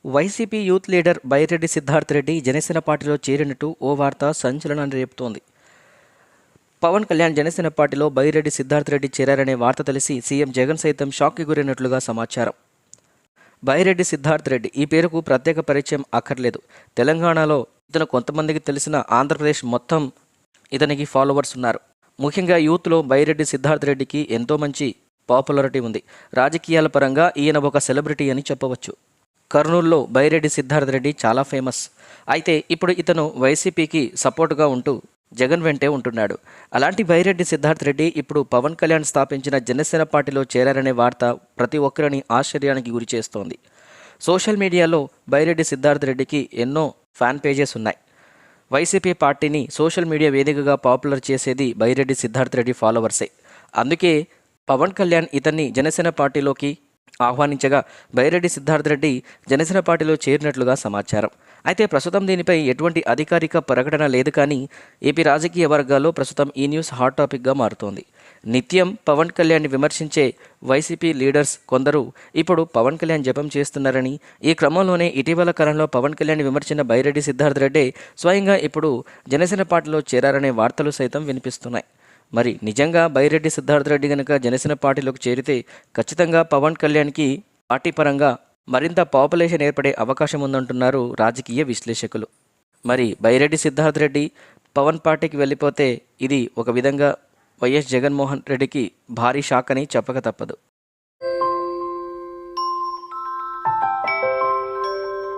YCP youth leader Byreddy Siddharth Reddy Janasena పార్టీలో చేరినట్టు ఓ వార్త సంచలనాన్ని రేపుతోంది. పవన్ కళ్యాణ్ జనసేన పార్టీలో బైరెడ్డి సిద్ధార్థ్ రెడ్డి చేరారనే వార్త తెలిసి సీఎం జగన్ సైతం షాక్కి గురైనట్లుగా సమాచారం. బైరెడ్డి సిద్ధార్థ్ రెడ్డి ఈ పేరుకు ప్రత్యేక పరిచయం అక్కర్లేదు. తెలంగాణలో ఇతను కొంతమందికి తెలిసిన ఆంధ్రప్రదేశ్ మొత్తం ఇతనికి ఫాలోవర్స్ ఉన్నారు. ముఖ్యంగా యూత్లో బైరెడ్డి సిద్ధార్థ్ రెడ్డికి ఎంతో మంచి పాపులారిటీ ఉంది. రాజకీయాల పరంగా ఈయన ఒక సెలబ్రిటీ అని చెప్పవచ్చు. కర్నూలులో బైరెడ్డి సిద్ధార్థ్ రెడ్డి చాలా ఫేమస్. అయితే ఇప్పుడు ఇతను వైసీపీకి సపోర్టుగా ఉంటూ జగన్ వెంటే ఉంటున్నాడు. అలాంటి బైరెడ్డి సిద్ధార్థ్ రెడ్డి ఇప్పుడు పవన్ కళ్యాణ్ స్థాపించిన జనసేన పార్టీలో చేరారనే వార్త ప్రతి ఒక్కరిని ఆశ్చర్యానికి గురి చేస్తోంది. సోషల్ మీడియాలో బైరెడ్డి సిద్ధార్థ్ రెడ్డికి ఎన్నో ఫ్యాన్ పేజెస్ ఉన్నాయి. వైసీపీ పార్టీని సోషల్ మీడియా వేదికగా పాపులర్ చేసేది బైరెడ్డి సిద్ధార్థ్ రెడ్డి ఫాలోవర్సే. అందుకే పవన్ కళ్యాణ్ ఇతన్ని జనసేన పార్టీలోకి ఆహ్వానించగా బైరెడ్డి సిద్ధార్థ్ రెడ్డి జనసేన పార్టీలో చేరినట్లుగా సమాచారం. అయితే ప్రస్తుతం దీనిపై ఎటువంటి అధికారిక ప్రకటన లేదు. కానీ ఏపీ రాజకీయ వర్గాల్లో ప్రస్తుతం ఈ న్యూస్ హాట్ టాపిక్గా మారుతోంది. నిత్యం పవన్ కళ్యాణ్ని విమర్శించే వైసీపీ లీడర్స్ కొందరు ఇప్పుడు పవన్ కళ్యాణ్ జపం చేస్తున్నారని, ఈ క్రమంలోనే ఇటీవల కాలంలో పవన్ కళ్యాణ్ విమర్శించిన బైరెడ్డి సిద్ధార్థ్ రెడ్డి స్వయంగా ఇప్పుడు జనసేన పార్టీలో చేరారనే వార్తలు సైతం వినిపిస్తున్నాయి. మరి నిజంగా బైరెడ్డి సిద్ధార్థ్ రెడ్డి గనుక జనసేన పార్టీలోకి చేరితే ఖచ్చితంగా పవన్ కళ్యాణ్కి పార్టీ పరంగా మరింత పాపులేషన్ ఏర్పడే అవకాశం ఉందంటున్నారు రాజకీయ విశ్లేషకులు. మరి బైరెడ్డి సిద్ధార్థ్ రెడ్డి పవన్ పార్టీకి వెళ్ళిపోతే ఇది ఒక విధంగా వైఎస్ జగన్మోహన్ రెడ్డికి భారీ షాక్ అని చెప్పక తప్పదు.